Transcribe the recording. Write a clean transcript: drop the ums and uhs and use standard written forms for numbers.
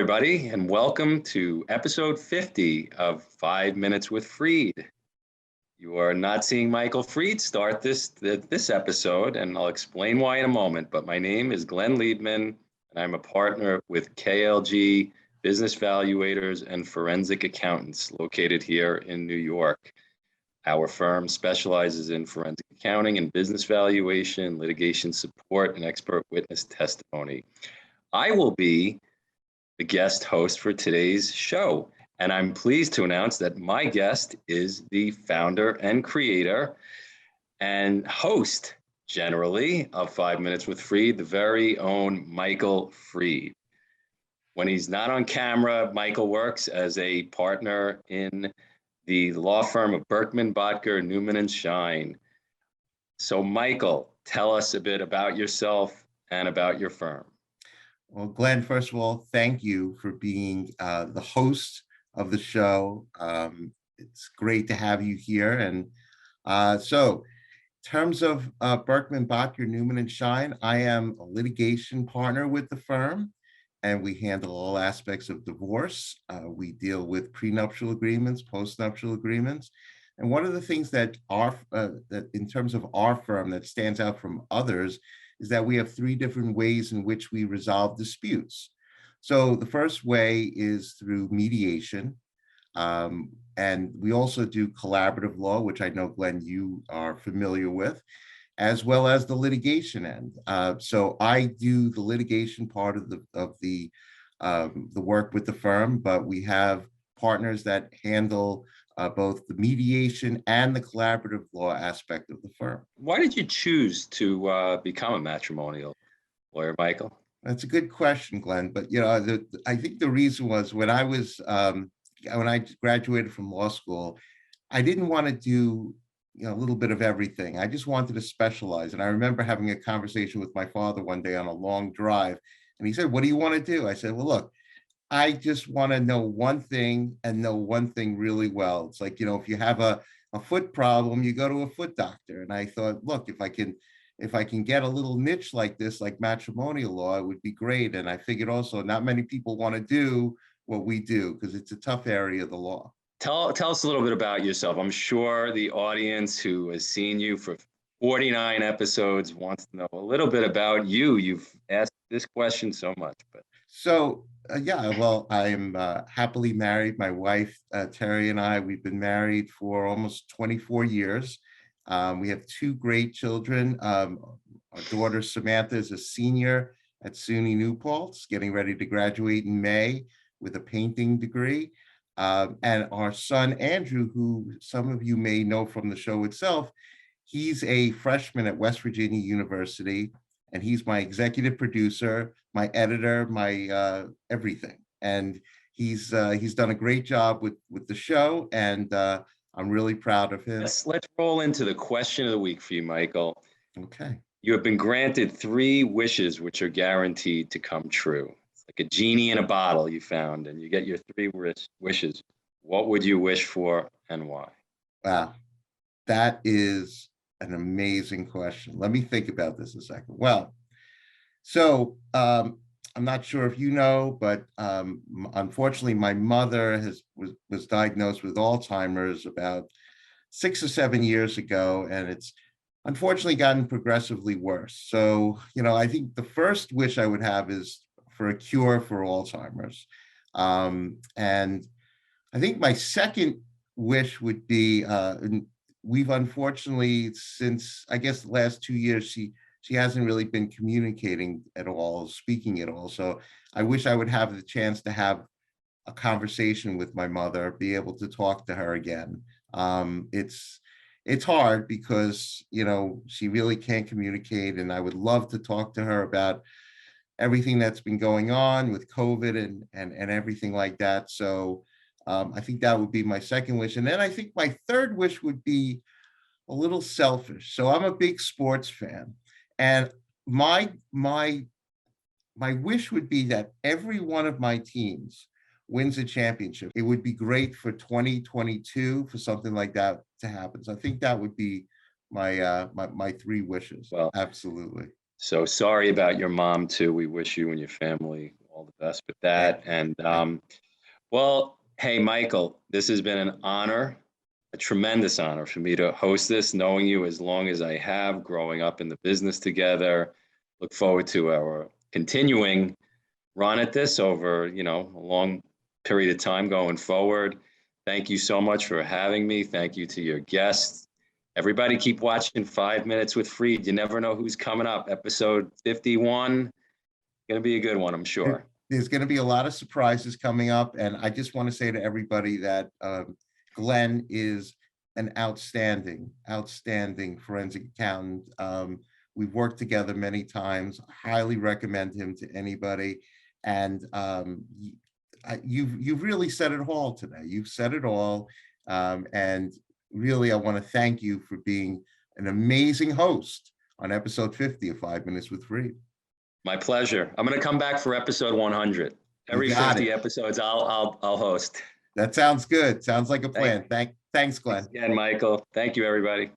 everybody, and welcome to episode 50 of 5 Minutes with Freed. You are not seeing Michael Freed start this episode, and I'll explain why in a moment. But my name is Glenn Liebman, and I'm a partner with KLG Business Valuators and Forensic Accountants located here in New York. Our firm specializes in forensic accounting and business valuation, litigation support, and expert witness testimony. I will be the guest host for today's show, and I'm pleased to announce that my guest is the founder and creator and host, generally, of 5 Minutes with Freed, the very own Michael Freed. When he's not on camera, Michael works as a partner in the law firm of Berkman, Bottger, Newman, and Schein. So, Michael, tell us a bit about yourself and about your firm. Well, Glenn, first of all, thank you for being the host of the show. It's great to have you here. And so in terms of Berkman, Bottger, Newman, and Schein, I am a litigation partner with the firm, and we handle all aspects of divorce. We deal with prenuptial agreements, postnuptial agreements. And one of the things that in terms of our firm that stands out from others is that we have 3 different ways in which we resolve disputes. So the first way is through mediation. And we also do collaborative law, which I know, Glenn, you are familiar with, as well as the litigation end. So I do the litigation part of the work with the firm, but we have partners that handle both the mediation and the collaborative law aspect of the firm. Why did you choose to become a matrimonial lawyer, Michael? That's a good question, Glenn. But I think the reason was when I graduated from law school, I didn't want to do a little bit of everything. I just wanted to specialize. And I remember having a conversation with my father one day on a long drive, and he said, "What do you want to do?" I said, "Well, look, I just want to know one thing and know one thing really well. It's like, if you have a foot problem, you go to a foot doctor." And I thought, look, if I can get a little niche like this, like matrimonial law, it would be great. And I figured also not many people want to do what we do because it's a tough area of the law. Tell us a little bit about yourself. I'm sure the audience who has seen you for 49 episodes wants to know a little bit about you. You've asked this question so much, but. So, well, I'm happily married. My wife, Terry, and I, we've been married for almost 24 years. We have 2 great children. Our daughter, Samantha, is a senior at SUNY New Paltz, getting ready to graduate in May with a painting degree. And our son, Andrew, who some of you may know from the show itself, he's a freshman at West Virginia University. And he's my executive producer, my editor, my everything. And he's done a great job with the show, and I'm really proud of him. Let's roll into the question of the week for you, Michael. Okay. You have been granted 3 wishes which are guaranteed to come true. It's like a genie in a bottle you found, and you get your 3 wishes. What would you wish for and why? Wow, that is an amazing question. Let me think about this a second. Well, so I'm not sure if you know, but unfortunately, my mother was diagnosed with Alzheimer's about 6 or 7 years ago, and it's unfortunately gotten progressively worse. So, I think the first wish I would have is for a cure for Alzheimer's. And I think my second wish would be, we've unfortunately, since I guess the last 2 years, she hasn't really been communicating at all, speaking at all. So I wish I would have the chance to have a conversation with my mother, be able to talk to her again. It's hard because, she really can't communicate, and I would love to talk to her about everything that's been going on with COVID and everything like that. So I think that would be my second wish. And then I think my third wish would be a little selfish. So I'm a big sports fan, and my wish would be that every one of my teams wins a championship. It would be great for 2022 for something like that to happen. So I think that would be my 3 wishes. Well, absolutely. So sorry about your mom too. We wish you and your family all all the best with that. And well, hey, Michael, this has been an honor, a tremendous honor for me to host this, knowing you as long as I have, growing up in the business together. Look forward to our continuing run at this over, a long period of time going forward. Thank you so much for having me. Thank you to your guests. Everybody keep watching 5 Minutes with Freed. You never know who's coming up. Episode 51, going to be a good one, I'm sure. There's going to be a lot of surprises coming up. And I just want to say to everybody that Glenn is an outstanding forensic accountant. We've worked together many times. Highly recommend him to anybody. And you've really said it all today. You've said it all. And really, I want to thank you for being an amazing host on episode 50 of 5 Minutes with Freed. My pleasure. I'm going to come back for episode 100. Every 50 episodes, I'll host. That sounds good. Sounds like a plan. Thanks, Glenn. Thanks again, Michael. Thank you, everybody.